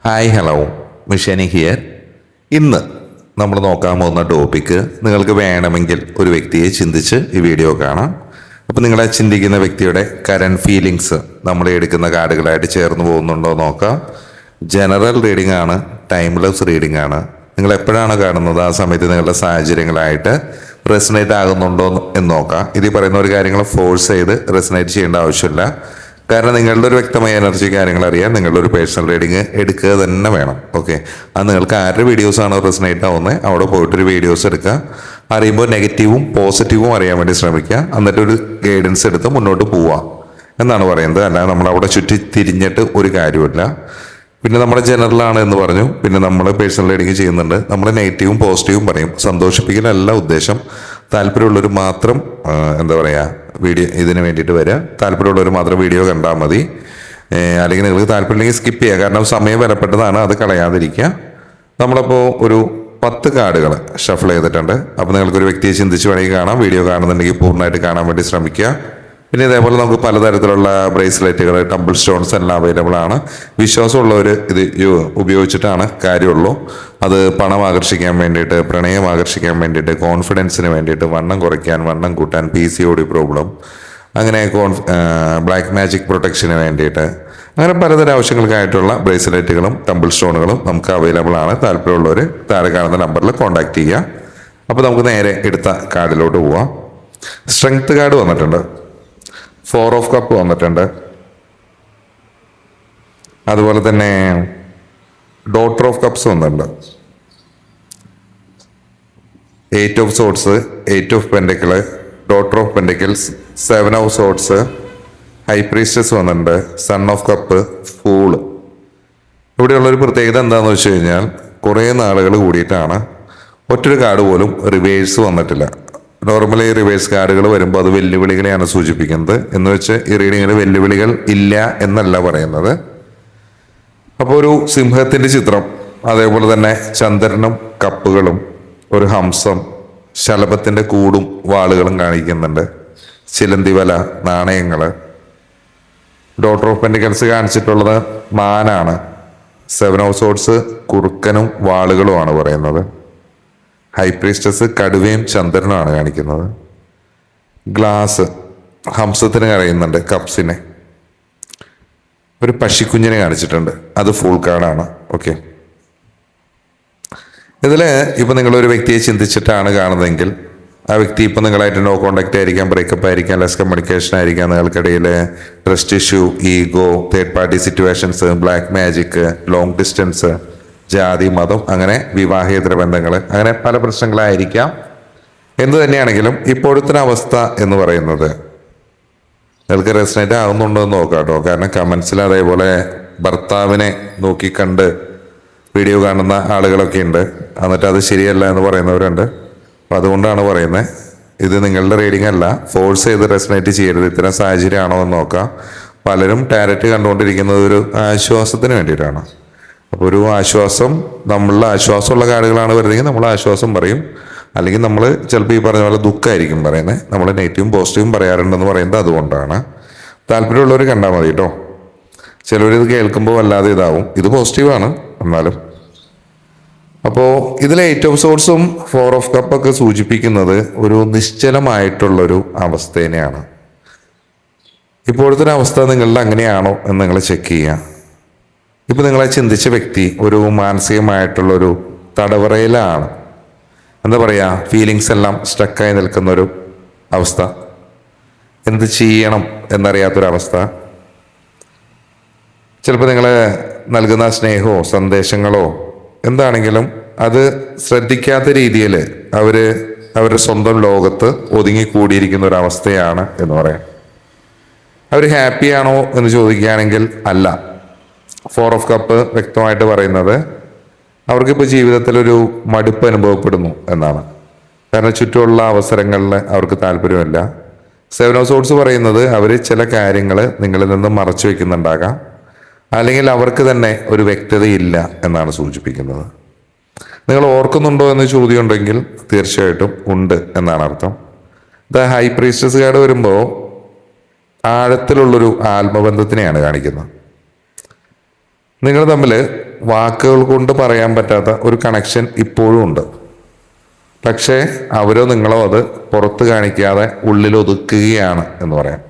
Hi hello മിഷനി here. ഇന്ന് നമ്മൾ നോക്കാൻ പോകുന്ന ടോപ്പിക്ക് നിങ്ങൾക്ക് വേണമെങ്കിൽ ഒരു വ്യക്തിയെ ചിന്തിച്ച് ഈ വീഡിയോ കാണാം. അപ്പോൾ നിങ്ങളെ ചിന്തിക്കുന്ന വ്യക്തിയുടെ കറൻറ്റ് ഫീലിങ്സ് നമ്മൾ എടുക്കുന്ന കാർഡുകളായിട്ട് ചേർന്ന് പോകുന്നുണ്ടോ നോക്കാം. ജനറൽ റീഡിംഗ് ആണ്, ടൈംലെസ് റീഡിംഗ് ആണ്. നിങ്ങൾ എപ്പോഴാണ് കാണുന്നത് ആ സമയത്ത് നിങ്ങളുടെ സാഹചര്യങ്ങളായിട്ട് റെസനേറ്റ് ആകുന്നുണ്ടോ എന്ന് നോക്കാം. ഇതിൽ പറയുന്ന ഒരു കാര്യങ്ങൾ ഫോഴ്സ് ചെയ്ത് റെസനേറ്റ് ചെയ്യേണ്ട ആവശ്യമില്ല. കാരണം നിങ്ങളുടെ ഒരു വ്യക്തമായ എനർജി കാര്യങ്ങൾ അറിയാൻ നിങ്ങളുടെ ഒരു പേഴ്സണൽ റീഡിങ് എടുക്കുക തന്നെ വേണം. ഓക്കെ, അത് നിങ്ങൾക്ക് ആരുടെ വീഡിയോസാണോ റെസനേറ്റ് ആവുന്നത് അവിടെ പോയിട്ടൊരു വീഡിയോസ് എടുക്കുക. അറിയുമ്പോൾ നെഗറ്റീവും പോസിറ്റീവും അറിയാൻ വേണ്ടി ശ്രമിക്കുക. എന്നിട്ടൊരു ഗൈഡൻസ് എടുത്ത് മുന്നോട്ട് പോവുക എന്നാണ് പറയുന്നത്. അല്ലാതെ നമ്മൾ അവിടെ ചുറ്റി തിരിഞ്ഞിട്ട് ഒരു കാര്യമില്ല. പിന്നെ നമ്മുടെ ജനറലാണ് എന്ന് പറഞ്ഞു. പിന്നെ നമ്മൾ പേഴ്സണൽ റീഡിങ് ചെയ്യുന്നുണ്ട്. നമ്മൾ നെഗറ്റീവും പോസിറ്റീവും പറയും. സന്തോഷിപ്പിക്കലല്ല ഉദ്ദേശം. താല്പര്യമുള്ളവർ മാത്രം എന്താ പറയുക വീഡിയോ ഇതിന് വേണ്ടിയിട്ട് വരിക. താല്പര്യമുള്ളവർ മാത്രം വീഡിയോ കണ്ടാൽ മതി. അല്ലെങ്കിൽ നിങ്ങൾക്ക് താല്പര്യമില്ലെങ്കിൽ സ്കിപ്പ് ചെയ്യുക. കാരണം സമയം വിലപ്പെട്ടതാണ്, അത് കളയാതിരിക്കുക. നമ്മളപ്പോൾ ഒരു 10 കാർഡുകൾ ഷഫിൾ ചെയ്തിട്ടുണ്ട്. അപ്പോൾ നിങ്ങൾക്കൊരു വ്യക്തിയെ ചിന്തിച്ച് വേണമെങ്കിൽ കാണാം. വീഡിയോ കാണുന്നുണ്ടെങ്കിൽ പൂർണ്ണമായിട്ട് കാണാൻ വേണ്ടി ശ്രമിക്കുക. പിന്നെ ഇതേപോലെ നമുക്ക് പലതരത്തിലുള്ള ബ്രേസ്ലെറ്റുകൾ, ടെമ്പിൾ സ്റ്റോൺസ് എല്ലാം അവൈലബിൾ ആണ്. വിശ്വാസമുള്ളവർ ഇത് ഉപയോഗിച്ചിട്ടാണ് കാര്യമുള്ളൂ. അത് പണം ആകർഷിക്കാൻ വേണ്ടിയിട്ട്, പ്രണയം ആകർഷിക്കാൻ വേണ്ടിയിട്ട്, കോൺഫിഡൻസിന് വേണ്ടിയിട്ട്, വണ്ണം കുറയ്ക്കാൻ, വണ്ണം കൂട്ടാൻ, PCOD പ്രോബ്ലം, അങ്ങനെ ബ്ലാക്ക് മാജിക് പ്രൊട്ടക്ഷന് വേണ്ടിയിട്ട്, അങ്ങനെ പലതരം ആവശ്യങ്ങൾക്കായിട്ടുള്ള ബ്രേസ്ലെറ്റുകളും ടെമ്പിൾ സ്റ്റോണുകളും നമുക്ക് അവൈലബിൾ ആണ്. താല്പര്യമുള്ളവർ താഴെ കാണുന്ന നമ്പറിൽ കോൺടാക്ട് ചെയ്യുക. അപ്പോൾ നമുക്ക് നേരെ എടുത്ത കാർഡിലോട്ട് പോവാം. സ്ട്രെങ്ത് കാർഡ് വന്നിട്ടുണ്ട്, 4 ഓഫ് കപ്പ് വന്നിട്ടുണ്ട്, അതുപോലെ തന്നെ ഡോട്ടർ ഓഫ് കപ്സ് വന്നിട്ടുണ്ട്, 8 of swords, 8 of pentacle, daughter of pentacles, 7 of swords, high priestess വന്നിട്ടുണ്ട്, സൺ ഓഫ് കപ്പ്, ഫൂള്. ഇവിടെയുള്ളൊരു പ്രത്യേകത എന്താണെന്ന് വെച്ച് കഴിഞ്ഞാൽ കുറേ നാളുകൾ കൂടിയിട്ടാണ് ഒറ്റൊരു കാർഡ് പോലും റിവേഴ്സ് വന്നിട്ടില്ല. നോർമലി റിവേഴ്സ് കാർഡുകൾ വരുമ്പോൾ അത് വെല്ലുവിളികളെയാണ് സൂചിപ്പിക്കുന്നത്. എന്ന് വെച്ച് ഈ റീഡിങ്ങിൽ വെല്ലുവിളികൾ ഇല്ല എന്നല്ല പറയുന്നത്. അപ്പോൾ ഒരു സിംഹത്തിൻ്റെ ചിത്രം, അതേപോലെ തന്നെ ചന്ദ്രനും കപ്പുകളും, ഒരു ഹംസം, ശലഭത്തിൻ്റെ കൂടും വാളുകളും കാണിക്കുന്നുണ്ട്, ചിലന്തി വല, നാണയങ്ങൾ. ഡോട്ടർ ഓഫ് പെൻഡിക്കൽസ് കാണിച്ചിട്ടുള്ളത് മാനാണ്. 7 ഓഫ് സോഡ്സ് കുറുക്കനും വാളുകളുമാണ് പറയുന്നത്. ഹൈ പ്രീസ്റ്റസ് കടുവയും ചന്ദ്രനുമാണ് കാണിക്കുന്നത്. ഗ്ലാസ് ഹംസത്തിന് കഴിയുന്നുണ്ട്, കപ്സിനെ. ഒരു പശിക്കുഞ്ഞിനെ കാണിച്ചിട്ടുണ്ട്, അത് ഫുൾ കാർഡാണ്. ഓക്കെ, ഇതിൽ ഇപ്പം നിങ്ങളൊരു വ്യക്തിയെ ചിന്തിച്ചിട്ടാണ് കാണുന്നതെങ്കിൽ ആ വ്യക്തി ഇപ്പം നിങ്ങളായിട്ട് നോ കോണ്ടാക്ട് ആയിരിക്കാം, ബ്രേക്കപ്പ് ആയിരിക്കാം, ലെസ് കമ്മ്യൂണിക്കേഷൻ ആയിരിക്കാം, നിങ്ങൾക്കിടയിൽ trust issue, ego, third party situations, black magic, long distance, ജാതി, മതം, അങ്ങനെ വിവാഹേതര ബന്ധങ്ങൾ, അങ്ങനെ പല പ്രശ്നങ്ങളായിരിക്കാം. എന്തു തന്നെയാണെങ്കിലും ഇപ്പോഴത്തെ അവസ്ഥ എന്ന് പറയുന്നത് നിങ്ങൾക്ക് റെസനേറ്റ് ആകുന്നുണ്ടോ എന്ന് നോക്കാം കേട്ടോ. കാരണം കമൻസിൽ അതേപോലെ ഭർത്താവിനെ നോക്കിക്കണ്ട് വീഡിയോ കാണുന്ന ആളുകളൊക്കെ ഉണ്ട്. എന്നിട്ട് അത് ശരിയല്ല എന്ന് പറയുന്നവരുണ്ട്. അപ്പം അതുകൊണ്ടാണ് പറയുന്നത്, ഇത് നിങ്ങളുടെ റീഡിംഗ് അല്ല. ഫോഴ്സ് ചെയ്ത് റെസനേറ്റ് ചെയ്യരുത്. ഇത്തരം സാഹചര്യമാണോ എന്ന് നോക്കാം. പലരും ടാരറ്റ് കണ്ടുകൊണ്ടിരിക്കുന്നത് ഒരു ആശ്വാസത്തിന് വേണ്ടിയിട്ടാണ്. അപ്പോൾ ഒരു ആശ്വാസം, നമ്മളുടെ ആശ്വാസമുള്ള കാർഡുകളാണ് വരുന്നതെങ്കിൽ നമ്മൾ ആശ്വാസം പറയും. അല്ലെങ്കിൽ നമ്മൾ ചിലപ്പോൾ ഈ പറഞ്ഞ പോലെ ദുഃഖമായിരിക്കും പറയുന്നത്. നമ്മൾ നെഗറ്റീവും പോസിറ്റീവും പറയാറുണ്ടെന്ന് പറയുന്നത് അതുകൊണ്ടാണ്. താല്പര്യമുള്ളവർ കണ്ടാൽ മതി കേട്ടോ. ചിലവരിത് കേൾക്കുമ്പോൾ വല്ലാതെ ഇതാവും. ഇത് പോസിറ്റീവാണ് എന്നാലും. അപ്പോൾ ഇതിൽ 8 ഓഫ് സോഡ്സും 4 ഓഫ് കപ്പൊക്കെ സൂചിപ്പിക്കുന്നത് ഒരു നിശ്ചലമായിട്ടുള്ളൊരു അവസ്ഥേനെയാണ്. ഇപ്പോഴത്തെ ഒരു അവസ്ഥ നിങ്ങളുടെ അങ്ങനെയാണോ എന്ന് നിങ്ങൾ ചെക്ക് ചെയ്യുക. ഇപ്പം നിങ്ങളെ ചിന്തിച്ച വ്യക്തി ഒരു മാനസികമായിട്ടുള്ളൊരു തടവറയിലാണ്. എന്താ പറയുക, ഫീലിങ്സ് എല്ലാം സ്റ്റക്കായി നിൽക്കുന്നൊരു അവസ്ഥ, എന്ത് ചെയ്യണം എന്നറിയാത്തൊരവസ്ഥ. ചിലപ്പോൾ നിങ്ങൾ നൽകുന്ന സ്നേഹമോ സന്ദേശങ്ങളോ എന്താണെങ്കിലും അത് ശ്രദ്ധിക്കാത്ത രീതിയിൽ അവരുടെ സ്വന്തം ലോകത്ത് ഒതുങ്ങിക്കൂടിയിരിക്കുന്ന ഒരവസ്ഥയാണ് എന്ന് പറയാം. അവർ ഹാപ്പിയാണോ എന്ന് ചോദിക്കുകയാണെങ്കിൽ അല്ല. 4 ഓഫ് കപ്പ് വ്യക്തമായിട്ട് പറയുന്നത് അവർക്കിപ്പോൾ ജീവിതത്തിലൊരു മടുപ്പ് അനുഭവപ്പെടുന്നു എന്നാണ്. കാരണം ചുറ്റുമുള്ള അവസരങ്ങളിൽ അവർക്ക് താല്പര്യമില്ല. 7 ഓഫ് സോഡ്സ് പറയുന്നത് അവർ ചില കാര്യങ്ങൾ നിങ്ങളിൽ നിന്ന് മറച്ചു വെക്കുന്നുണ്ടാകാം, അല്ലെങ്കിൽ അവർക്ക് തന്നെ ഒരു വ്യക്തതയില്ല എന്നാണ് സൂചിപ്പിക്കുന്നത്. നിങ്ങൾ ഓർക്കുന്നുണ്ടോ എന്ന് ചോദ്യം ഉണ്ടെങ്കിൽ തീർച്ചയായിട്ടും ഉണ്ട് എന്നാണ് അർത്ഥം. ദ ഹൈ പ്രീസ്റ്റസ് കാർഡ് വരുമ്പോൾ ആഴത്തിലുള്ളൊരു ആത്മബന്ധത്തിനെയാണ് കാണിക്കുന്നത്. നിങ്ങൾ തമ്മിൽ വാക്കുകൾ കൊണ്ട് പറയാൻ പറ്റാത്ത ഒരു കണക്ഷൻ ഇപ്പോഴും ഉണ്ട്. പക്ഷേ അവരോ നിങ്ങളോ അത് പുറത്ത് കാണിക്കാതെ ഉള്ളിൽ ഒതുക്കുകയാണ് എന്ന് പറയാം.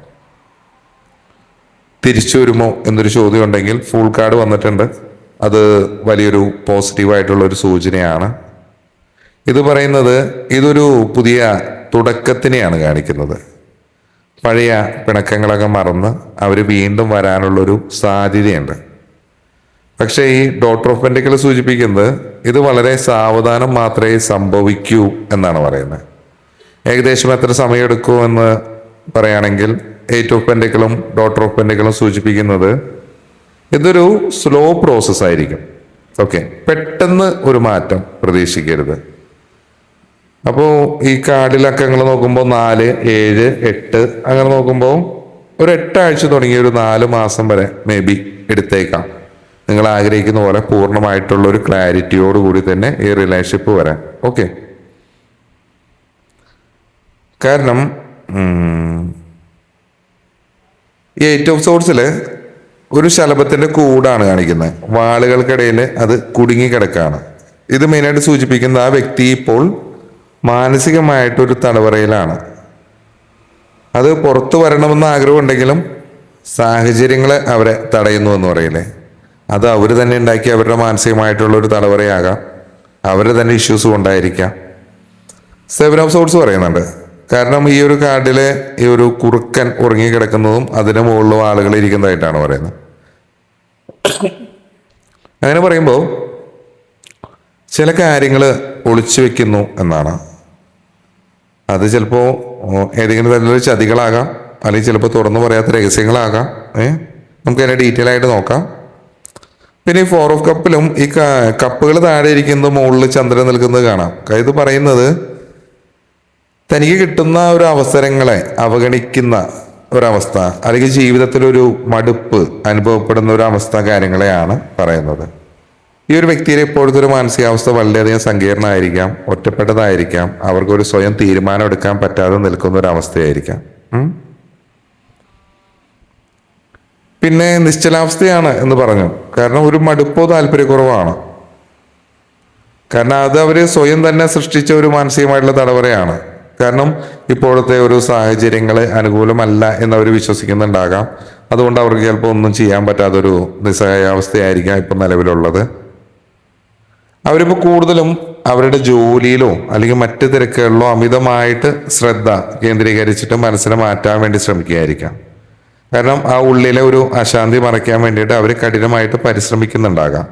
തിരിച്ചു വരുമോ എന്നൊരു ചോദ്യം ഉണ്ടെങ്കിൽ ഫുൾ കാർഡ് വന്നിട്ടുണ്ട്. അത് വലിയൊരു പോസിറ്റീവായിട്ടുള്ള ഒരു സൂചനയാണ്. ഇത് പറയുന്നത് ഇതൊരു പുതിയ തുടക്കത്തിനെയാണ് കാണിക്കുന്നത്. പഴയ പിണക്കങ്ങളൊക്കെ മറന്ന് അവർ വീണ്ടും വരാനുള്ളൊരു സാധ്യതയുണ്ട്. പക്ഷേ ഈ ഡോട്ടർ ഓഫ് പെന്റിക്കിൾ സൂചിപ്പിക്കുന്നത് ഇത് വളരെ സാവധാനം മാത്രമേ സംഭവിക്കൂ എന്നാണ് പറയുന്നത്. ഏകദേശം എത്ര സമയം എടുക്കുമെന്ന് പറയുകയാണെങ്കിൽ എയ്റ്റ് ഓഫ് പെന്റിക്കിളും ഡോട്ടർ ഓഫ് പെന്റിക്കിളും സൂചിപ്പിക്കുന്നത് ഇതൊരു സ്ലോ പ്രോസസ് ആയിരിക്കും. ഓക്കെ, പെട്ടെന്ന് ഒരു മാറ്റം പ്രതീക്ഷിക്കരുത്. അപ്പോൾ ഈ കാർഡിലൊക്കെ നിങ്ങൾ നോക്കുമ്പോൾ 4, 7, 8 അങ്ങനെ നോക്കുമ്പോൾ ഒരു 8 ആഴ്ച തുടങ്ങി ഒരു 4 മാസം വരെ മേ ബി എടുത്തേക്കാം നിങ്ങൾ ആഗ്രഹിക്കുന്ന പോലെ പൂർണ്ണമായിട്ടുള്ള ഒരു ക്ലാരിറ്റിയോട് കൂടി തന്നെ ഈ റിലേഷൻഷിപ്പ് വരാൻ. ഓക്കെ, കാരണം ഈ 8 ഓഫ് സോർട്സിൽ ഒരു ശലഭത്തിന്റെ കൂടാണ് കാണിക്കുന്നത്. വാളുകൾക്കിടയിൽ അത് കുടുങ്ങി കിടക്കുകയാണ്. ഇത് മെയിനായിട്ട് സൂചിപ്പിക്കുന്ന ആ വ്യക്തി ഇപ്പോൾ മാനസികമായിട്ടൊരു തടവറയിലാണ്. അത് പുറത്തു വരണമെന്ന് ആഗ്രഹമുണ്ടെങ്കിലും സാഹചര്യങ്ങൾ അവരെ തടയുന്നു എന്ന് പറയില്ലേ, അത് അവർ തന്നെ ഉണ്ടാക്കി അവരുടെ മാനസികമായിട്ടുള്ള ഒരു തടവറയാകാം. അവരുടെ തന്നെ ഇഷ്യൂസ് കൊണ്ടായിരിക്കാം. 7 ഓഫ് സോർട്സ് പറയുന്നുണ്ട്. കാരണം ഈ ഒരു കാർഡിലെ ഈ ഒരു കുറുക്കൻ ഉറങ്ങിക്കിടക്കുന്നതും അതിന് മുകളിലും ആളുകൾ ഇരിക്കുന്നതായിട്ടാണ് പറയുന്നത്. അങ്ങനെ പറയുമ്പോൾ ചില കാര്യങ്ങൾ ഒളിച്ചു വെക്കുന്നു എന്നാണ്. അത് ചിലപ്പോൾ ഏതെങ്കിലും തരത്തിലുള്ള ചതികളാകാം, അല്ലെങ്കിൽ ചിലപ്പോൾ തുറന്നു പറയാത്ത രഹസ്യങ്ങളാകാം. നമുക്ക് അതിനെ ഡീറ്റെയിൽ ആയിട്ട് നോക്കാം. പിന്നെ ഈ 4 ഓഫ് കപ്പിലും ഈ കപ്പുകൾ താഴെ ഇരിക്കുന്നത് മുകളിൽ ചന്ദ്രൻ നിൽക്കുന്നത് കാണാം. ഇത് പറയുന്നത് തനിക്ക് കിട്ടുന്ന ഒരു അവസരങ്ങളെ അവഗണിക്കുന്ന ഒരവസ്ഥ, അല്ലെങ്കിൽ ജീവിതത്തിലൊരു മടുപ്പ് അനുഭവപ്പെടുന്ന ഒരു അവസ്ഥ കാര്യങ്ങളെയാണ് പറയുന്നത്. ഈ ഒരു വ്യക്തിയുടെ ഇപ്പോഴത്തെ ഒരു മാനസികാവസ്ഥ വളരെയധികം സങ്കീർണമായിരിക്കാം, ഒറ്റപ്പെട്ടതായിരിക്കാം, അവർക്കൊരു സ്വയം തീരുമാനം എടുക്കാൻ പറ്റാതെ നിൽക്കുന്ന ഒരു അവസ്ഥയായിരിക്കാം. പിന്നെ നിശ്ചലാവസ്ഥയാണ് എന്ന് പറഞ്ഞു. കാരണം ഒരു മടുപ്പോ താല്പര്യക്കുറവാണ്. കാരണം അത് അവർ സ്വയം തന്നെ സൃഷ്ടിച്ച ഒരു മാനസികമായിട്ടുള്ള തടവറയാണ്. കാരണം ഇപ്പോഴത്തെ ഒരു സാഹചര്യങ്ങൾ അനുകൂലമല്ല എന്നവർ വിശ്വസിക്കുന്നുണ്ടാകാം. അതുകൊണ്ട് അവർക്ക് ചിലപ്പോൾ ഒന്നും ചെയ്യാൻ പറ്റാത്തൊരു നിസ്സഹായാവസ്ഥയായിരിക്കാം ഇപ്പം നിലവിലുള്ളത്. അവരിപ്പോൾ കൂടുതലും അവരുടെ ജോലിയിലോ അല്ലെങ്കിൽ മറ്റ് തിരക്കുകളിലോ അമിതമായിട്ട് ശ്രദ്ധ കേന്ദ്രീകരിച്ചിട്ട് മനസ്സിനെ മാറ്റാൻ വേണ്ടി ശ്രമിക്കുകയായിരിക്കാം. കാരണം ആ ഉള്ളിലെ ഒരു അശാന്തി മറയ്ക്കാൻ വേണ്ടിയിട്ട് അവർ കഠിനമായിട്ട് പരിശ്രമിക്കുന്നുണ്ടാകാം.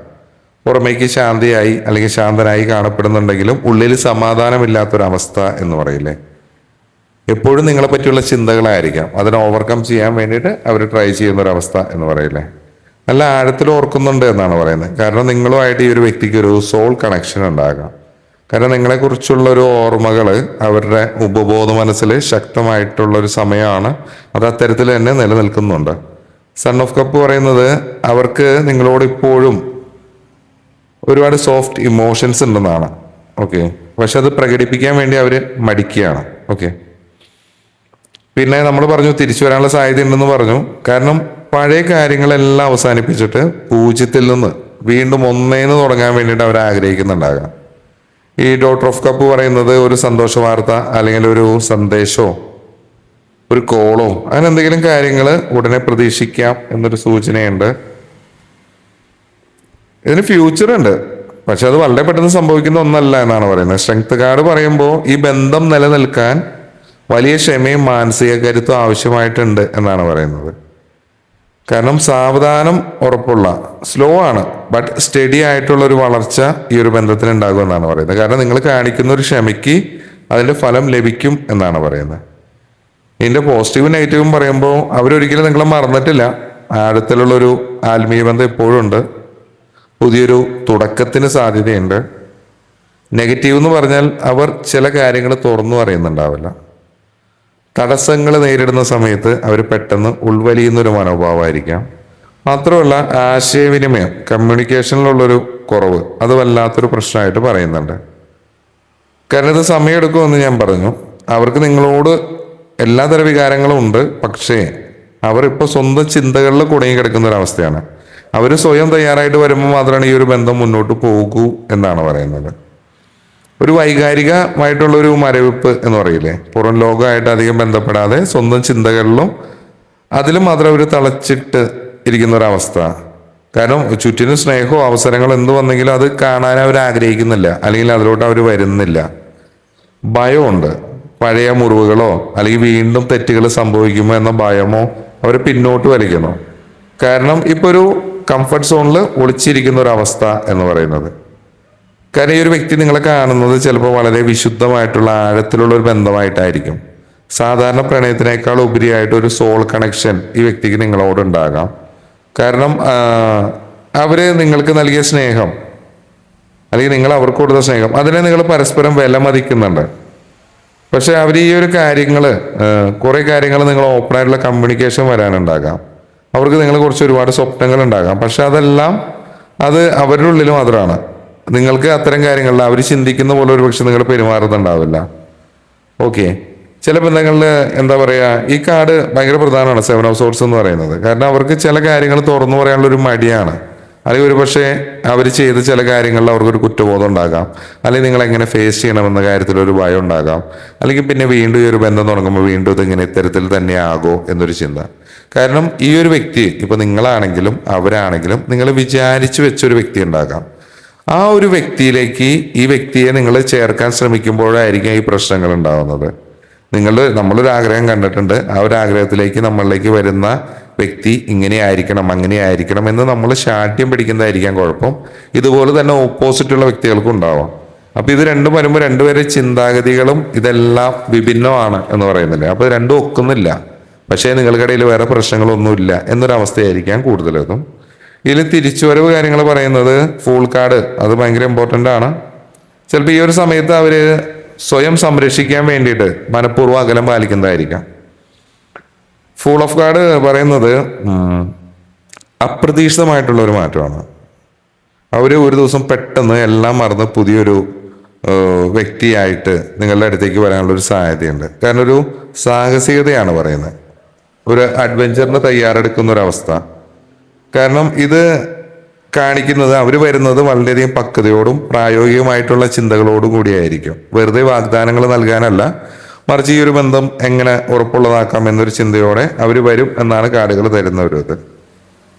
പുറമേക്ക് ശാന്തിയായി അല്ലെങ്കിൽ ശാന്തനായി കാണപ്പെടുന്നുണ്ടെങ്കിലും ഉള്ളിൽ സമാധാനമില്ലാത്തൊരവസ്ഥ എന്ന് പറയില്ലേ, എപ്പോഴും നിങ്ങളെ പറ്റിയുള്ള ചിന്തകളായിരിക്കാം. അതിനെ ഓവർകം ചെയ്യാൻ വേണ്ടിയിട്ട് അവർ ട്രൈ ചെയ്യുന്ന ഒരവസ്ഥ എന്ന് പറയില്ലേ, നല്ല ആഴത്തിൽ ഓർക്കുന്നുണ്ട് എന്നാണ് പറയുന്നത്. കാരണം നിങ്ങളുമായിട്ട് ഈ ഒരു വ്യക്തിക്ക് ഒരു സോൾ കണക്ഷൻ ഉണ്ടാകാം. കാരണം നിങ്ങളെക്കുറിച്ചുള്ള ഒരു ഓർമ്മകൾ അവരുടെ ഉപബോധ മനസ്സിൽ ശക്തമായിട്ടുള്ളൊരു സമയമാണ്. അത് അത്തരത്തിൽ തന്നെ നിലനിൽക്കുന്നുണ്ട്. സൺ ഓഫ് കപ്പ് പറയുന്നത് അവർക്ക് നിങ്ങളോട് ഇപ്പോഴും ഒരുപാട് സോഫ്റ്റ് ഇമോഷൻസ് ഉണ്ടെന്നാണ്. ഓക്കെ, പക്ഷെ അത് പ്രകടിപ്പിക്കാൻ വേണ്ടി അവർ മടിക്കുകയാണ്. ഓക്കെ, പിന്നെ നമ്മൾ പറഞ്ഞു തിരിച്ചു വരാനുള്ള സാധ്യത ഉണ്ടെന്ന് പറഞ്ഞു. കാരണം പഴയ കാര്യങ്ങളെല്ലാം അവസാനിപ്പിച്ചിട്ട് 0-ൽ നിന്ന് വീണ്ടും 1-ന്ന് തുടങ്ങാൻ വേണ്ടിയിട്ട് അവർ ആഗ്രഹിക്കുന്നുണ്ടാകാം. ഈ ഡോട്ടർ ഓഫ് കപ്പ് പറയുന്നത് ഒരു സന്തോഷ വാർത്ത അല്ലെങ്കിൽ ഒരു സന്ദേശമോ ഒരു കോളോ അങ്ങനെ എന്തെങ്കിലും കാര്യങ്ങൾ ഉടനെ പ്രതീക്ഷിക്കാം എന്നൊരു സൂചനയുണ്ട്. ഇതിന് ഫ്യൂച്ചർ ഉണ്ട്, പക്ഷെ അത് വളരെ പെട്ടെന്ന് സംഭവിക്കുന്ന ഒന്നല്ല എന്നാണ് പറയുന്നത്. സ്ട്രെങ്ത് കാർഡ് പറയുമ്പോൾ ഈ ബന്ധം നിലനിൽക്കാൻ വലിയ ക്ഷമയും മാനസിക കരുത്തും ആവശ്യമായിട്ടുണ്ട് എന്നാണ് പറയുന്നത്. കാരണം സാവധാനം ഉറപ്പുള്ള സ്ലോ ആണ് ബട്ട് സ്റ്റഡി ആയിട്ടുള്ള ഒരു വളർച്ച ഈ ഒരു ബന്ധത്തിന് ഉണ്ടാകും എന്നാണ് പറയുന്നത്. കാരണം നിങ്ങൾ കാണിക്കുന്ന ഒരു ക്ഷമയ്ക്ക് അതിന്റെ ഫലം ലഭിക്കും എന്നാണ് പറയുന്നത്. ഇതിന്റെ പോസിറ്റീവും നെഗറ്റീവും പറയുമ്പോൾ അവരൊരിക്കലും നിങ്ങളെ മറന്നിട്ടില്ല. ആഴത്തിലുള്ളൊരു ആത്മീയ ബന്ധം ഇപ്പോഴും ഉണ്ട്. പുതിയൊരു തുടക്കത്തിന് സാധ്യതയുണ്ട്. നെഗറ്റീവ് എന്ന് പറഞ്ഞാൽ അവർ ചില കാര്യങ്ങൾ തുറന്നു പറയുന്നുണ്ടാവില്ല. തടസ്സങ്ങൾ നേരിടുന്ന സമയത്ത് അവർ പെട്ടെന്ന് ഉൾവലിയുന്നൊരു മനോഭാവമായിരിക്കാം. മാത്രമല്ല ആശയവിനിമയം കമ്മ്യൂണിക്കേഷനിലുള്ളൊരു കുറവ് അത് വല്ലാത്തൊരു പ്രശ്നമായിട്ട് പറയുന്നുണ്ട്. കാരണം ഇത് സമയമെടുക്കുമെന്ന് ഞാൻ പറഞ്ഞു. അവർക്ക് നിങ്ങളോട് എല്ലാതര വികാരങ്ങളും ഉണ്ട്, പക്ഷേ അവർ ഇപ്പോൾ സ്വന്തം ചിന്തകളിൽ കുടുങ്ങി കിടക്കുന്ന ഒരവസ്ഥയാണ്. അവർ സ്വയം തയ്യാറായിട്ട് വരുമ്പോൾ മാത്രമാണ് ഈ ഒരു ബന്ധം മുന്നോട്ട് പോകൂ എന്നാണ് പറയുന്നത്. ഒരു വൈകാരികമായിട്ടുള്ള ഒരു മരവിപ്പ് എന്ന് പറയില്ലേ, പുറം ലോകമായിട്ട് അധികം ബന്ധപ്പെടാതെ സ്വന്തം ചിന്തകളിലും അതിലും മാത്രം അവർ തളച്ചിട്ട് ഇരിക്കുന്ന ഒരവസ്ഥ. കാരണം ചുറ്റിനും സ്നേഹവും അവസരങ്ങളും എന്ത് വന്നെങ്കിലും അത് കാണാൻ അവർ ആഗ്രഹിക്കുന്നില്ല, അല്ലെങ്കിൽ അതിലോട്ട് അവർ വരുന്നില്ല. ഭയമുണ്ട്, പഴയ മുറിവുകളോ അല്ലെങ്കിൽ വീണ്ടും തെറ്റുകൾ സംഭവിക്കുമോ എന്ന ഭയമോ അവർ പിന്നോട്ട് വലിക്കുന്നു. കാരണം ഇപ്പോൾ ഒരു കംഫർട്ട് സോണിൽ ഒളിച്ചിരിക്കുന്ന ഒരു അവസ്ഥ എന്ന് പറയുന്നത്. കാരണം ഈ ഒരു വ്യക്തി നിങ്ങളെ കാണുന്നത് ചിലപ്പോൾ വളരെ വിശുദ്ധമായിട്ടുള്ള ആഴത്തിലുള്ള ഒരു ബന്ധമായിട്ടായിരിക്കും. സാധാരണ പ്രണയത്തിനേക്കാൾ ഉപരിയായിട്ട് ഒരു സോൾ കണക്ഷൻ ഈ വ്യക്തിക്ക് നിങ്ങളോട് ഉണ്ടാകാം. കാരണം അവര് നിങ്ങൾക്ക് നൽകിയ സ്നേഹം അല്ലെങ്കിൽ നിങ്ങൾ അവർക്ക് കൊടുത്ത സ്നേഹം, അതിനെ നിങ്ങൾ പരസ്പരം വിലമതിക്കുന്നുണ്ട്. പക്ഷെ അവർ ഈ ഒരു കാര്യങ്ങൾ, കുറെ കാര്യങ്ങൾ നിങ്ങൾ ഓപ്പണായിട്ടുള്ള കമ്മ്യൂണിക്കേഷൻ വരാനുണ്ടാകാം. അവർക്ക് നിങ്ങൾ കുറച്ച് ഒരുപാട് സ്വപ്നങ്ങൾ ഉണ്ടാകാം. പക്ഷെ അതെല്ലാം അത് അവരുടെ ഉള്ളിൽ മാത്രമാണ്. നിങ്ങൾക്ക് അത്തരം കാര്യങ്ങളിൽ അവർ ചിന്തിക്കുന്ന പോലെ ഒരു പക്ഷെ നിങ്ങൾ പെരുമാറുന്നുണ്ടാവില്ല. ഓക്കെ, ചില ബന്ധങ്ങളിൽ എന്താ പറയുക, ഈ കാർഡ് ഭയങ്കര പ്രധാനമാണ്, 7 ഓഫ് സോർട്സ് എന്ന് പറയുന്നത്. കാരണം അവർക്ക് ചില കാര്യങ്ങൾ തുറന്നു പറയാനുള്ള ഒരു മടിയാണ്. അല്ലെങ്കിൽ ഒരു പക്ഷേ അവർ ചെയ്ത ചില കാര്യങ്ങളിൽ അവർക്കൊരു കുറ്റബോധം ഉണ്ടാകാം, അല്ലെങ്കിൽ നിങ്ങൾ എങ്ങനെ ഫേസ് ചെയ്യണമെന്ന കാര്യത്തിൽ ഒരു ഭയം ഉണ്ടാകാം, അല്ലെങ്കിൽ പിന്നെ വീണ്ടും ഈ ഒരു ബന്ധം തുടങ്ങുമ്പോൾ വീണ്ടും ഇതിങ്ങനെ ഇത്തരത്തിൽ തന്നെ ആകോ എന്നൊരു ചിന്ത. കാരണം ഈ ഒരു വ്യക്തി ഇപ്പൊ നിങ്ങളാണെങ്കിലും അവരാണെങ്കിലും നിങ്ങൾ വിചാരിച്ചു വെച്ചൊരു വ്യക്തി ഉണ്ടാകാം. ആ ഒരു വ്യക്തിയിലേക്ക് ഈ വ്യക്തിയെ നിങ്ങൾ ചേർക്കാൻ ശ്രമിക്കുമ്പോഴായിരിക്കും ഈ പ്രശ്നങ്ങൾ ഉണ്ടാവുന്നത്. നമ്മളൊരു ആഗ്രഹം കണ്ടിട്ടുണ്ട്, ആ ഒരു ആഗ്രഹത്തിലേക്ക് നമ്മളിലേക്ക് വരുന്ന വ്യക്തി ഇങ്ങനെ ആയിരിക്കണം അങ്ങനെ ആയിരിക്കണം എന്ന് നമ്മൾ ശാഠ്യം പിടിക്കുന്നതായിരിക്കാം കുഴപ്പം. ഇതുപോലെ തന്നെ ഓപ്പോസിറ്റുള്ള വ്യക്തികൾക്കും ഉണ്ടാവാം. അപ്പൊ ഇത് രണ്ടും വരുമ്പോൾ രണ്ടുപേരെ ചിന്താഗതികളും ഇതെല്ലാം വിഭിന്നമാണ് എന്ന് പറയുന്നില്ലേ. അപ്പൊ രണ്ടും ഒക്കുന്നില്ല. പക്ഷേ നിങ്ങൾക്കിടയിൽ വേറെ പ്രശ്നങ്ങളൊന്നുമില്ല എന്നൊരവസ്ഥയായിരിക്കാം കൂടുതലും. ഇതിൽ തിരിച്ചുവരവ് കാര്യങ്ങൾ പറയുന്നത് ഫൂൾ കാർഡ്, അത് ഭയങ്കര ഇമ്പോർട്ടൻ്റ് ആണ്. ചിലപ്പോൾ ഈ ഒരു സമയത്ത് അവര് സ്വയം സംരക്ഷിക്കാൻ വേണ്ടിയിട്ട് മനഃപൂർവ്വം അകലം പാലിക്കുന്നതായിരിക്കാം. ഫൂൾ ഓഫ് കാർഡ് പറയുന്നത് അപ്രതീക്ഷിതമായിട്ടുള്ള ഒരു മാറ്റമാണ്. അവര് ഒരു ദിവസം പെട്ടെന്ന് എല്ലാം മറന്ന് പുതിയൊരു വ്യക്തിയായിട്ട് നിങ്ങളുടെ അടുത്തേക്ക് വരാനുള്ള ഒരു സാധ്യതയുണ്ട്. കാരണം ഒരു സാഹസികതയാണ് പറയുന്നത്, ഒരു അഡ്വഞ്ചറിന് തയ്യാറെടുക്കുന്ന ഒരവസ്ഥ. കാരണം ഇത് കാണിക്കുന്നത് അവർ വരുന്നത് വളരെയധികം പക്വതയോടും പ്രായോഗികമായിട്ടുള്ള ചിന്തകളോടും കൂടിയായിരിക്കും. വെറുതെ വാഗ്ദാനങ്ങൾ നൽകാനല്ല, മറിച്ച് ഈ ഒരു ബന്ധം എങ്ങനെ ഉറപ്പുള്ളതാക്കാം എന്നൊരു ചിന്തയോടെ അവർ വരും എന്നാണ് കാർഡുകൾ തരുന്നവരത്.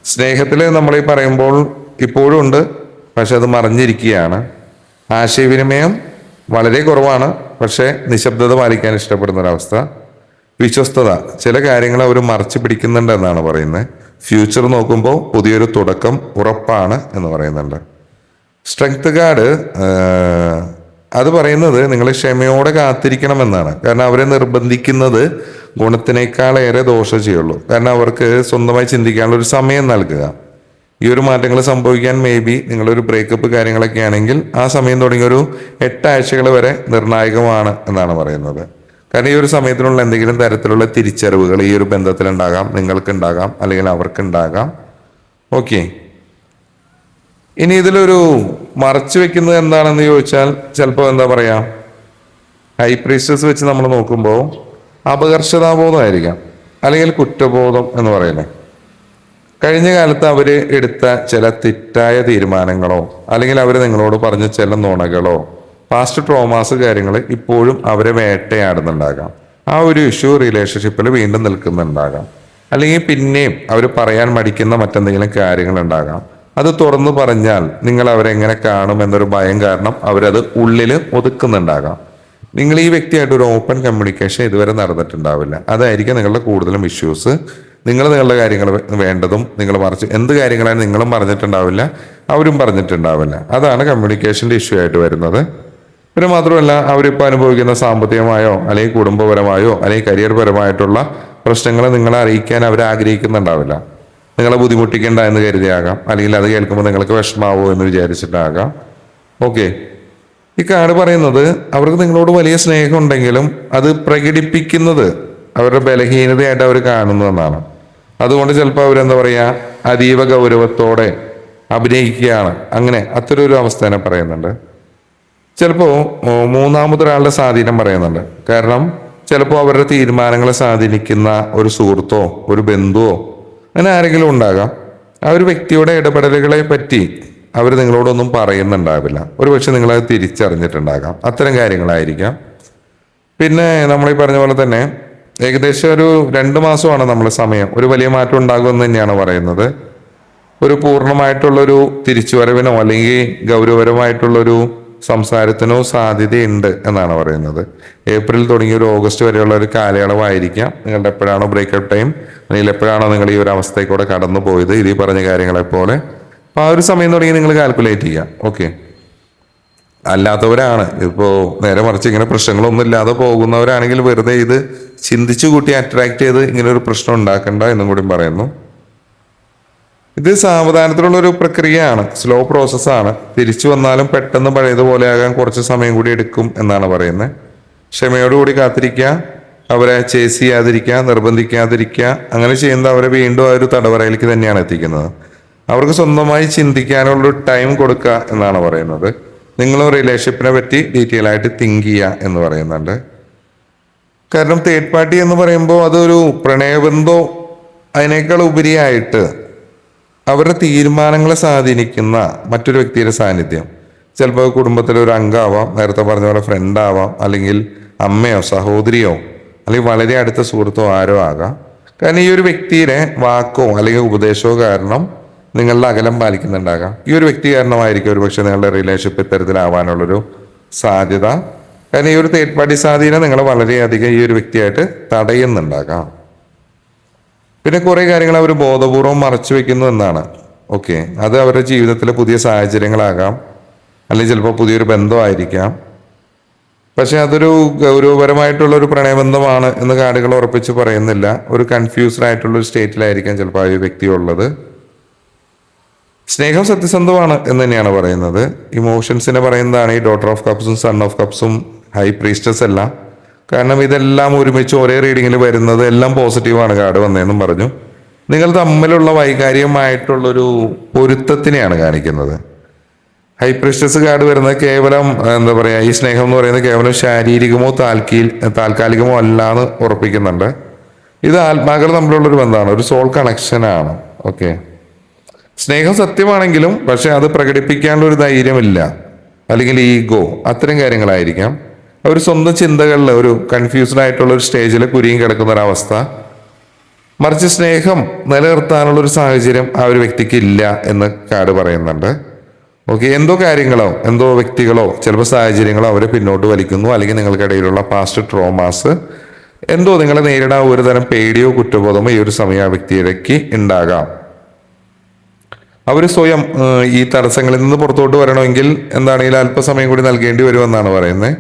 സ്നേഹത്തിൽ നമ്മൾ ഈ പറയുമ്പോൾ ഇപ്പോഴും ഉണ്ട്, പക്ഷെ അത് മറഞ്ഞിരിക്കുകയാണ്. ആശയവിനിമയം വളരെ കുറവാണ്, പക്ഷെ നിശബ്ദത പാലിക്കാൻ ഇഷ്ടപ്പെടുന്ന ഒരവസ്ഥ. വിശ്വസ്തത, ചില കാര്യങ്ങൾ അവർ മറച്ചു പിടിക്കുന്നുണ്ട് എന്നാണ് പറയുന്നത്. ഫ്യൂച്ചർ നോക്കുമ്പോൾ പുതിയൊരു തുടക്കം ഉറപ്പാണ് എന്ന് പറയുന്നുണ്ട്. സ്ട്രെങ്ത് കാർഡ് അത് പറയുന്നത് നിങ്ങൾ ക്ഷമയോടെ കാത്തിരിക്കണം എന്നാണ്. കാരണം അവരെ നിർബന്ധിക്കുന്നത് ഗുണത്തിനേക്കാളേറെ ദോഷം ചെയ്യുള്ളൂ. കാരണം അവർക്ക് സ്വന്തമായി ചിന്തിക്കാനുള്ള ഒരു സമയം നൽകുക. ഈ ഒരു മാറ്റങ്ങൾ സംഭവിക്കാൻ മേ ബി നിങ്ങളൊരു ബ്രേക്കപ്പ് കാര്യങ്ങളൊക്കെ ആണെങ്കിൽ ആ സമയം തുടങ്ങി ഒരു 8 ആഴ്ചകൾ വരെ നിർണായകമാണ് എന്നാണ് പറയുന്നത്. കാരണം ഈ ഒരു സമയത്തിനുള്ള എന്തെങ്കിലും തരത്തിലുള്ള തിരിച്ചറിവുകൾ ഈ ഒരു ബന്ധത്തിലുണ്ടാകാം, നിങ്ങൾക്കുണ്ടാകാം, അല്ലെങ്കിൽ അവർക്കുണ്ടാകാം. ഓക്കെ, ഇനി ഇതിലൊരു മറച്ചു വെക്കുന്നത് എന്താണെന്ന് ചോദിച്ചാൽ ചിലപ്പോൾ എന്താ പറയാ, ഹൈ പ്രീസ്റ്റസ് വെച്ച് നമ്മൾ നോക്കുമ്പോൾ അപകർഷതാബോധമായിരിക്കാം, അല്ലെങ്കിൽ കുറ്റബോധം എന്ന് പറയുന്നത്. കഴിഞ്ഞ കാലത്ത് അവർ എടുത്ത ചില തെറ്റായ തീരുമാനങ്ങളോ അല്ലെങ്കിൽ അവർ നിങ്ങളോട് പറഞ്ഞ ചില നുണകളോ പാസ്റ്റ് ട്രോമാസ് കാര്യങ്ങൾ ഇപ്പോഴും അവരെ വേട്ടയാടുന്നുണ്ടാകാം. ആ ഒരു ഇഷ്യൂ റിലേഷൻഷിപ്പിൽ വീണ്ടും നിൽക്കുന്നുണ്ടാകാം. അല്ലെങ്കിൽ പിന്നെയും അവർ പറയാൻ മടിക്കുന്ന മറ്റെന്തെങ്കിലും കാര്യങ്ങളുണ്ടാകാം. അത് തുറന്നു പറഞ്ഞാൽ നിങ്ങൾ അവരെങ്ങനെ കാണും എന്നൊരു ഭയം കാരണം അവരത് ഉള്ളിൽ ഒതുക്കുന്നുണ്ടാകാം. നിങ്ങൾ ഈ വ്യക്തിയായിട്ട് ഒരു ഓപ്പൺ കമ്മ്യൂണിക്കേഷൻ ഇതുവരെ നടന്നിട്ടുണ്ടാവില്ല. അതായിരിക്കും നിങ്ങളുടെ കൂടുതലും ഇഷ്യൂസ്. നിങ്ങളുടെ കാര്യങ്ങൾ വേണ്ടതും നിങ്ങൾ മറിച്ച് എന്ത് കാര്യങ്ങളാണ് നിങ്ങളും പറഞ്ഞിട്ടുണ്ടാവില്ല, അവരും പറഞ്ഞിട്ടുണ്ടാവില്ല. അതാണ് കമ്മ്യൂണിക്കേഷൻ്റെ ഇഷ്യൂ ആയിട്ട് വരുന്നത്. പിന്നെ മാത്രമല്ല, അവരിപ്പോൾ അനുഭവിക്കുന്ന സാമ്പത്തികമായോ അല്ലെങ്കിൽ കുടുംബപരമായോ അല്ലെങ്കിൽ കരിയർ പരമായിട്ടുള്ള പ്രശ്നങ്ങൾ നിങ്ങളെ അറിയിക്കാൻ അവർ ആഗ്രഹിക്കുന്നുണ്ടാവില്ല. നിങ്ങളെ ബുദ്ധിമുട്ടിക്കേണ്ട എന്ന് കരുതിയാകാം, അല്ലെങ്കിൽ അത് കേൾക്കുമ്പോൾ നിങ്ങൾക്ക് വിഷമാവോ എന്ന് വിചാരിച്ചിട്ടാകാം. ഓക്കെ, ഈ കാർഡ് പറയുന്നത് അവർക്ക് നിങ്ങളോട് വലിയ സ്നേഹം ഉണ്ടെങ്കിലും അത് പ്രകടിപ്പിക്കുന്നത് അവരുടെ ബലഹീനതയായിട്ട് അവർ കാണുന്നതെന്നാണ്. അതുകൊണ്ട് ചിലപ്പോൾ അവരെന്താ പറയുക, അതീവ ഗൗരവത്തോടെ അഭിനയിക്കുകയാണ്, അങ്ങനെ അത്തരം ഒരു അവസ്ഥനെ പറയുന്നുണ്ട്. ചിലപ്പോൾ മൂന്നാമതൊരാളുടെ സ്വാധീനം പറയുന്നുണ്ട്. കാരണം ചിലപ്പോൾ അവരുടെ തീരുമാനങ്ങളെ സ്വാധീനിക്കുന്ന ഒരു സുഹൃത്തോ ഒരു ബന്ധുവോ അങ്ങനെ ആരെങ്കിലും ഉണ്ടാകാം. ആ ഒരു വ്യക്തിയുടെ ഇടപെടലുകളെ പറ്റി അവർ നിങ്ങളോടൊന്നും പറയുന്നുണ്ടാവില്ല. ഒരുപക്ഷെ നിങ്ങളത് തിരിച്ചറിഞ്ഞിട്ടുണ്ടാകാം. അത്തരം കാര്യങ്ങളായിരിക്കാം. പിന്നെ നമ്മൾ ഈ പറഞ്ഞ പോലെ തന്നെ ഏകദേശം ഒരു 2 മാസമാണ് നമ്മളെ സമയം. ഒരു വലിയ മാറ്റം ഉണ്ടാകുമെന്ന് തന്നെയാണ് പറയുന്നത്. ഒരു പൂർണ്ണമായിട്ടുള്ളൊരു തിരിച്ചുവരവിനോ അല്ലെങ്കിൽ ഗൗരവപരമായിട്ടുള്ളൊരു സംസാരത്തിനോ സാധ്യതയുണ്ട് എന്നാണ് പറയുന്നത്. ഏപ്രിൽ തുടങ്ങി ഒരു ഓഗസ്റ്റ് വരെയുള്ള ഒരു കാലയളവായിരിക്കാം നിങ്ങളുടെ എപ്പോഴാണോ ബ്രേക്കപ്പ് ടൈം, അല്ലെങ്കിൽ എപ്പോഴാണോ നിങ്ങൾ ഈ ഒരു അവസ്ഥയിലൂടെ കടന്നു പോയത് ഇതീ പറഞ്ഞ കാര്യങ്ങളെ പോലെ. അപ്പോൾ ആ ഒരു സമയം തുടങ്ങി നിങ്ങൾ കാൽക്കുലേറ്റ് ചെയ്യാം. ഓക്കെ. അല്ലാത്തവരാണ് ഇപ്പോൾ നേരെ മറിച്ച് ഇങ്ങനെ പ്രശ്നങ്ങളൊന്നും ഇല്ലാതെ പോകുന്നവരാണെങ്കിൽ വെറുതെ ഇത് ചിന്തിച്ചു കൂട്ടി അട്രാക്ട് ചെയ്ത് ഇങ്ങനെ ഒരു പ്രശ്നം ഉണ്ടാക്കണ്ട എന്നും കൂടി പറയുന്നു. ഇത് സാവധാനത്തിലുള്ള ഒരു പ്രക്രിയയാണ്, സ്ലോ പ്രോസസ്സാണ്. തിരിച്ചു വന്നാലും പെട്ടെന്ന് പഴയതുപോലെ ആകാൻ കുറച്ച് സമയം കൂടി എടുക്കും എന്നാണ് പറയുന്നത്. ക്ഷമയോടുകൂടി കാത്തിരിക്കുക, അവരെ ചേസ് ചെയ്യാതിരിക്കുക, നിർബന്ധിക്കാതിരിക്കുക. അങ്ങനെ ചെയ്യുന്നത് അവരെ വീണ്ടും ആ ഒരു തടവറയിലേക്ക് തന്നെയാണ് എത്തിക്കുന്നത്. അവർക്ക് സ്വന്തമായി ചിന്തിക്കാനുള്ളൊരു ടൈം കൊടുക്കുക എന്നാണ് പറയുന്നത്. നിങ്ങളും റിലേഷൻഷിപ്പിനെ പറ്റി ഡീറ്റെയിൽ ആയിട്ട് തിങ്ക് ചെയ്യുക എന്ന് പറയുന്നുണ്ട്. കാരണം തേർഡ് പാർട്ടി എന്ന് പറയുമ്പോൾ അതൊരു പ്രണയബന്ധോ അതിനേക്കാൾ ഉപരിയായിട്ട് അവരുടെ തീരുമാനങ്ങളെ സ്വാധീനിക്കുന്ന മറ്റൊരു വ്യക്തിയുടെ സാന്നിധ്യം. ചിലപ്പോൾ കുടുംബത്തിലെ ഒരു അംഗമാവാം, നേരത്തെ പറഞ്ഞ പോലെ ഫ്രണ്ട് ആവാം, അല്ലെങ്കിൽ അമ്മയോ സഹോദരിയോ അല്ലെങ്കിൽ വളരെ അടുത്ത സുഹൃത്തോ ആരോ ആകാം. കാരണം ഈ ഒരു വ്യക്തിയുടെ വാക്കോ അല്ലെങ്കിൽ ഉപദേശമോ കാരണം നിങ്ങളുടെ അകലം പാലിക്കുന്നുണ്ടാകാം. ഈ ഒരു വ്യക്തി കാരണമായിരിക്കും ഒരു പക്ഷേ നിങ്ങളുടെ റിലേഷൻഷിപ്പ് ഇത്തരത്തിലാവാനുള്ളൊരു സാധ്യത. കാരണം ഈ ഒരു തേർഡ് പാർട്ടി സ്വാധീനം നിങ്ങളെ വളരെയധികം ഈ ഒരു വ്യക്തിയായിട്ട് തടയുന്നുണ്ടാകാം. പിന്നെ കുറേ കാര്യങ്ങൾ അവർ ബോധപൂർവം മറച്ചു വെക്കുന്നു എന്നാണ്. ഓക്കെ, അത് അവരുടെ ജീവിതത്തിലെ പുതിയ സാഹചര്യങ്ങളാകാം, അല്ലെങ്കിൽ ചിലപ്പോൾ പുതിയൊരു ബന്ധമായിരിക്കാം. പക്ഷെ അതൊരു ഗൗരവപരമായിട്ടുള്ള ഒരു പ്രണയബന്ധമാണ് എന്ന് കാർഡുകൾ ഉറപ്പിച്ച് പറയുന്നില്ല. ഒരു കൺഫ്യൂസ്ഡ് ആയിട്ടുള്ള ഒരു സ്റ്റേറ്റിലായിരിക്കാം ചിലപ്പോൾ ആ ഒരു വ്യക്തി ഉള്ളത്. സ്നേഹം സത്യസന്ധമാണ് എന്ന് തന്നെയാണ് പറയുന്നത്. ഇമോഷൻസിനെ പറയുന്നതാണ് ഈ ഡോട്ടർ ഓഫ് കപ്സും സൺ ഓഫ് കപ്സും ഹൈ പ്രീസ്റ്റസ് എല്ലാം. കാരണം ഇതെല്ലാം ഒരുമിച്ച് ഒരേ റീഡിങ്ങിൽ വരുന്നത് എല്ലാം പോസിറ്റീവാണ് കാർഡ് വന്നതെന്നും പറഞ്ഞു. നിങ്ങൾ തമ്മിലുള്ള വൈകാരികമായിട്ടുള്ളൊരു പൊരുത്തത്തിനെയാണ് കാണിക്കുന്നത്. ഹൈ പ്രീസ്റ്റസ് കാർഡ് വരുന്നത് കേവലം എന്താ പറയുക, ഈ സ്നേഹം എന്ന് പറയുന്നത് കേവലം ശാരീരികമോ താൽക്കാലികമോ അല്ല എന്ന് ഉറപ്പിക്കുന്നുണ്ട്. ഇത് ആത്മാക്കൾ തമ്മിലുള്ളൊരു ബന്ധമാണ്, ഒരു സോൾ കണക്ഷനാണ്. ഓക്കെ, സ്നേഹം സത്യമാണെങ്കിലും പക്ഷെ അത് പ്രകടിപ്പിക്കാനുള്ള ഒരു ധൈര്യമില്ല, അല്ലെങ്കിൽ ഈഗോ, അത്തരം കാര്യങ്ങളായിരിക്കാം. അവർ സ്വന്തം ചിന്തകളിൽ ഒരു കൺഫ്യൂസ്ഡ് ആയിട്ടുള്ള ഒരു സ്റ്റേജിൽ കുരുങ്ങി കിടക്കുന്ന ഒരവസ്ഥ. മറിച്ച് സ്നേഹം നിലനിർത്താനുള്ള ഒരു സാഹചര്യം ആ ഒരു വ്യക്തിക്ക് ഇല്ല എന്ന് കാർഡ് പറയുന്നുണ്ട്. ഓക്കെ, എന്തോ കാര്യങ്ങളോ എന്തോ വ്യക്തികളോ ചിലപ്പോൾ സാഹചര്യങ്ങളോ അവരെ പിന്നോട്ട് വലിക്കുന്നു, അല്ലെങ്കിൽ നിങ്ങൾക്കിടയിലുള്ള പാസ്റ്റ് ട്രോമാസ് എന്തോ നിങ്ങളെ നേരിടാൻ ഒരു തരം പേടിയോ കുറ്റബോധമോ ഈ ഒരു സമയം ആ വ്യക്തിയിലേക്ക് ഉണ്ടാകാം. അവർ സ്വയം ഈ തടസ്സങ്ങളിൽ നിന്ന് പുറത്തോട്ട് വരണമെങ്കിൽ എന്താണെങ്കിലും അല്പസമയം കൂടി നൽകേണ്ടി വരുമെന്നാണ് പറയുന്നത്.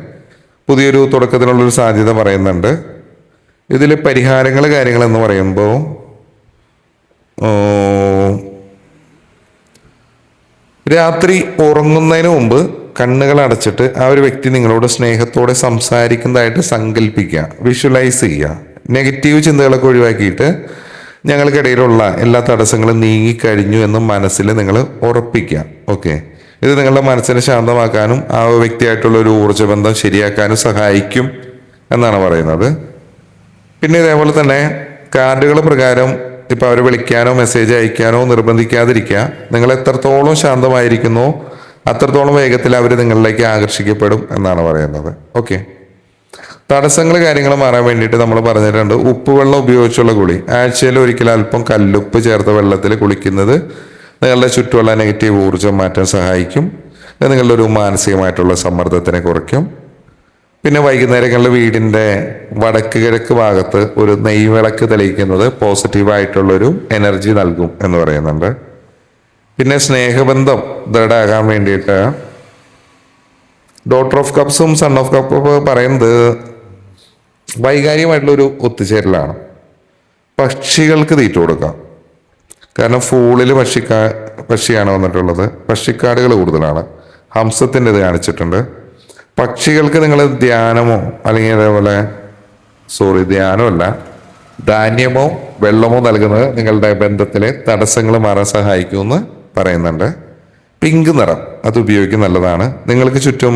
പുതിയൊരു തുടക്കത്തിനുള്ളൊരു സാധ്യത പറയുന്നുണ്ട്. ഇതിൽ പരിഹാരങ്ങൾ കാര്യങ്ങളെന്ന് പറയുമ്പോൾ രാത്രി ഉറങ്ങുന്നതിന് മുമ്പ് കണ്ണുകൾ അടച്ചിട്ട് ആ ഒരു വ്യക്തി നിങ്ങളോട് സ്നേഹത്തോടെ സംസാരിക്കുന്നതായിട്ട് സങ്കല്പിക്കുക, വിഷ്വലൈസ് ചെയ്യുക. നെഗറ്റീവ് ചിന്തകളൊക്കെ ഒഴിവാക്കിയിട്ട് ഞങ്ങൾക്കിടയിലുള്ള എല്ലാ തടസ്സങ്ങളും നീങ്ങിക്കഴിഞ്ഞു എന്ന് മനസ്സിൽ നിങ്ങൾ ഉറപ്പിക്കുക. ഓക്കെ, ഇത് നിങ്ങളുടെ മനസ്സിനെ ശാന്തമാക്കാനും ആ വ്യക്തിയായിട്ടുള്ള ഒരു ഊർജ്ജബന്ധം ശരിയാക്കാനും സഹായിക്കും എന്നാണ് പറയുന്നത്. പിന്നെ ഇതേപോലെ തന്നെ കാർഡുകൾ പ്രകാരം ഇപ്പം അവർ വിളിക്കാനോ മെസ്സേജ് അയക്കാനോ നിർബന്ധിക്കാതിരിക്കുക. നിങ്ങൾ എത്രത്തോളം ശാന്തമായിരിക്കുന്നോ അത്രത്തോളം വേഗത്തിൽ അവർ നിങ്ങളിലേക്ക് ആകർഷിക്കപ്പെടും എന്നാണ് പറയുന്നത്. ഓക്കെ, തടസ്സങ്ങൾ കാര്യങ്ങൾ മാറാൻ വേണ്ടിയിട്ട് നമ്മൾ പറഞ്ഞിട്ടുണ്ട്. ഉപ്പുവെള്ളം ഉപയോഗിച്ചുള്ള കുളി, ആഴ്ചയിൽ ഒരിക്കലും അല്പം കല്ലുപ്പ് ചേർത്ത വെള്ളത്തിൽ കുളിക്കുന്നത് നിങ്ങളുടെ ചുറ്റുമുള്ള നെഗറ്റീവ് ഊർജ്ജം മാറ്റാൻ സഹായിക്കും. നിങ്ങളുടെ ഒരു മാനസികമായിട്ടുള്ള സമ്മർദ്ദത്തിനെ കുറയ്ക്കും. പിന്നെ വൈകുന്നേരങ്ങളിൽ വീടിൻ്റെ വടക്ക് കിഴക്ക് ഭാഗത്ത് ഒരു നെയ്വിളക്ക് തെളിയിക്കുന്നത് പോസിറ്റീവായിട്ടുള്ളൊരു എനർജി നൽകും എന്ന് പറയുന്നുണ്ട്. പിന്നെ സ്നേഹബന്ധം ദൃഢമാകാൻ വേണ്ടിയിട്ട് ഡോട്ടർ ഓഫ് കപ്സും സൺ ഓഫ് കപ്പ് പറയുന്നത് വൈകാരികമായിട്ടുള്ളൊരു ഒത്തുചേരലാണ്. പക്ഷികൾക്ക് തീറ്റ കൊടുക്കാം. കാരണം ഫൂളിൽ പക്ഷിയാണ് വന്നിട്ടുള്ളത്. പക്ഷിക്കാടുകൾ കൂടുതലാണ്. ഹംസത്തിൻ്റെ ഇത് കാണിച്ചിട്ടുണ്ട്. പക്ഷികൾക്ക് നിങ്ങൾ ധ്യാനമോ അല്ലെങ്കിൽ അതേപോലെ ധ്യാനമല്ല ധാന്യമോ വെള്ളമോ നൽകുന്നത് നിങ്ങളുടെ ബന്ധത്തിലെ തടസ്സങ്ങൾ മാറാൻ സഹായിക്കുമെന്ന് പറയുന്നുണ്ട്. പിങ്ക് നിറം അത് ഉപയോഗിക്കുന്നത് നല്ലതാണ്. നിങ്ങൾക്ക് ചുറ്റും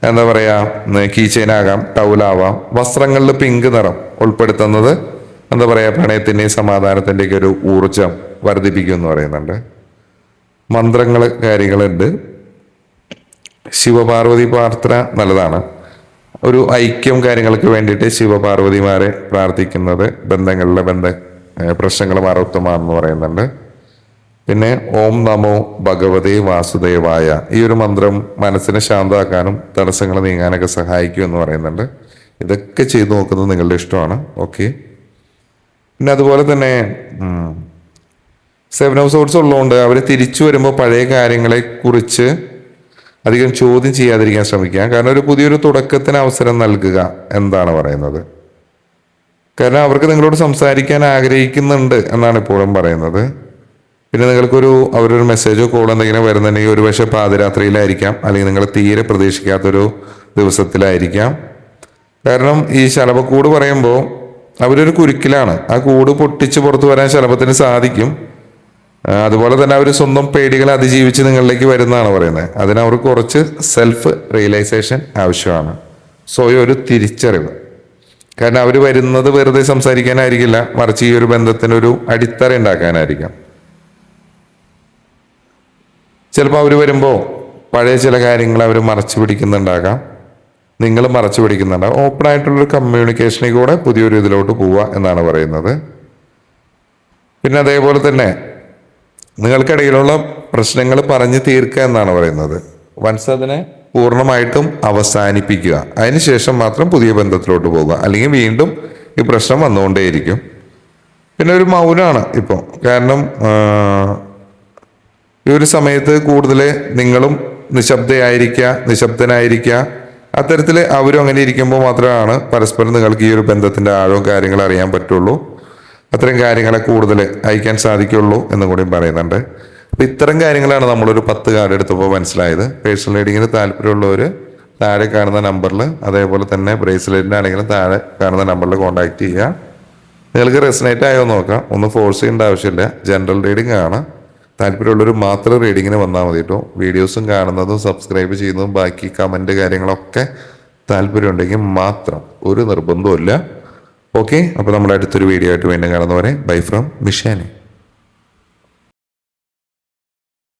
എന്താ പറയുക, കീ ചെയിനാകാം, ടൗലാവാം, വസ്ത്രങ്ങളിൽ പിങ്ക് നിറം ഉൾപ്പെടുത്തുന്നത് എന്താ പറയുക, പ്രണയത്തിൻ്റെയും സമാധാനത്തിൻ്റെയൊക്കെ ഒരു ഊർജം വർദ്ധിപ്പിക്കും എന്ന് പറയുന്നുണ്ട്. മന്ത്രങ്ങൾ കാര്യങ്ങളുണ്ട്. ശിവപാർവതി പ്രാർത്ഥന നല്ലതാണ്. ഒരു ഐക്യം കാര്യങ്ങൾക്ക് വേണ്ടിയിട്ട് ശിവപാർവതിമാരെ പ്രാർത്ഥിക്കുന്നത് ബന്ധങ്ങളിലെ പ്രശ്നങ്ങൾ മാറുത്തമാണെന്ന് പറയുന്നുണ്ട്. പിന്നെ ഓം നമോ ഭഗവതേ വാസുദേവായ, ഈ ഒരു മന്ത്രം മനസ്സിനെ ശാന്തമാക്കാനും തടസ്സങ്ങൾ നീങ്ങാനൊക്കെ സഹായിക്കും എന്ന് പറയുന്നുണ്ട്. ഇതൊക്കെ ചെയ്തു നോക്കുന്നത് നിങ്ങളുടെ ഇഷ്ടമാണ്. ഓക്കെ. പിന്നെ അതുപോലെ തന്നെ 7 of Swords ഉള്ളതുകൊണ്ട് അവർ തിരിച്ചു വരുമ്പോൾ പഴയ കാര്യങ്ങളെ കുറിച്ച് അധികം ചോദ്യം ചെയ്യാതിരിക്കാൻ ശ്രമിക്കുക. കാരണം ഒരു പുതിയൊരു തുടക്കത്തിന് അവസരം നൽകുക എന്താണ് പറയുന്നത്. കാരണം അവർക്ക് നിങ്ങളോട് സംസാരിക്കാൻ ആഗ്രഹിക്കുന്നുണ്ട് എന്നാണ് ഇപ്പോഴും പറയുന്നത്. പിന്നെ അവരൊരു മെസ്സേജോ കോളോ എന്തെങ്കിലും വരുന്നുണ്ടെങ്കിൽ ഒരു പക്ഷേ പാതിരാത്രിയിലായിരിക്കാം, അല്ലെങ്കിൽ നിങ്ങൾ തീരെ പ്രതീക്ഷിക്കാത്തൊരു ദിവസത്തിലായിരിക്കാം. കാരണം ഈ ശലഭക്കൂട് പറയുമ്പോൾ അവരൊരു കുരുക്കിലാണ്. ആ കൂട് പൊട്ടിച്ച് പുറത്തു വരാൻ ശലഭത്തിന് സാധിക്കും. അതുപോലെ തന്നെ അവർ സ്വന്തം പേടികളെ അതിജീവിച്ച് നിങ്ങളിലേക്ക് വരുന്നതാണ് പറയുന്നത്. അതിന് അവർക്ക് കുറച്ച് സെൽഫ് റിയലൈസേഷൻ ആവശ്യമാണ്, സ്വയം ഒരു തിരിച്ചറിവ്. കാരണം അവർ വരുന്നത് വെറുതെ സംസാരിക്കാനായിരിക്കില്ല, മറിച്ച് ഈ ഒരു ബന്ധത്തിനൊരു അടിത്തറ ഉണ്ടാക്കാനായിരിക്കാം. ചിലപ്പോൾ അവർ വരുമ്പോൾ പഴയ ചില കാര്യങ്ങൾ അവർ മറച്ചു പിടിക്കുന്നുണ്ടാകാം, നിങ്ങൾ മറച്ചു പിടിക്കുന്നുണ്ടാകും. ഓപ്പൺ ആയിട്ടുള്ളൊരു കമ്മ്യൂണിക്കേഷനിൽ കൂടെ പുതിയൊരു ഇതിലോട്ട് പോവുക എന്നാണ് പറയുന്നത്. പിന്നെ അതേപോലെ തന്നെ നിങ്ങൾക്കിടയിലുള്ള പ്രശ്നങ്ങൾ പറഞ്ഞു തീർക്കുക എന്നാണ് പറയുന്നത്. വൺസ് അതിനെ പൂർണ്ണമായിട്ടും അവസാനിപ്പിക്കുക, അതിനുശേഷം മാത്രം പുതിയ ബന്ധത്തിലോട്ട് പോകുക, അല്ലെങ്കിൽ വീണ്ടും ഈ പ്രശ്നം വന്നുകൊണ്ടേയിരിക്കും. പിന്നെ ഒരു മൗനമാണ് ഇപ്പോൾ. കാരണം ഈ ഒരു സമയത്ത് കൂടുതൽ നിങ്ങളും നിശബ്ദനായിരിക്കുക. അത്തരത്തിൽ അവരും അങ്ങനെ ഇരിക്കുമ്പോൾ മാത്രമാണ് പരസ്പരം നിങ്ങൾക്ക് ഈ ഒരു ബന്ധത്തിൻ്റെ ആഴവും കാര്യങ്ങൾ അറിയാൻ പറ്റുള്ളൂ. അത്തരം കാര്യങ്ങളെ കൂടുതൽ അയക്കാൻ സാധിക്കുള്ളൂ എന്നും കൂടി പറയുന്നുണ്ട്. അപ്പം ഇത്തരം കാര്യങ്ങളാണ് നമ്മളൊരു 10 കാർഡ് എടുത്തപ്പോൾ മനസ്സിലായത്. പേഴ്സണൽ റീഡിങ്ങിന് താല്പര്യമുള്ളവർ താഴെ കാണുന്ന നമ്പറിൽ, അതേപോലെ തന്നെ ബ്രേസ്ലെറ്റിൻ്റെ ആണെങ്കിലും താഴെ കാണുന്ന നമ്പറിൽ കോൺടാക്ട് ചെയ്യുക. നിങ്ങൾക്ക് റെസനേറ്റ് ആയോ നോക്കാം, ഒന്ന് ഫോഴ്സ് ചെയ്യേണ്ട ആവശ്യമില്ല. ജനറൽ റീഡിംഗ് ആണ്. താല്പര്യമുള്ളവർ മാത്രം റീഡിങ്ങിന് വന്നാൽ മതി കേട്ടോ. വീഡിയോസും കാണുന്നതും സബ്സ്ക്രൈബ് ചെയ്യുന്നതും ബാക്കി കമൻറ്റ് കാര്യങ്ങളൊക്കെ താല്പര്യമുണ്ടെങ്കിൽ മാത്രം, ഒരു നിർബന്ധവും ഇല്ല. ഓക്കെ. അപ്പോൾ നമ്മുടെ അടുത്തൊരു വീഡിയോ ആയിട്ട് വീണ്ടും കാണുന്നവരെ ബൈ ഫ്രം മിഷാനി.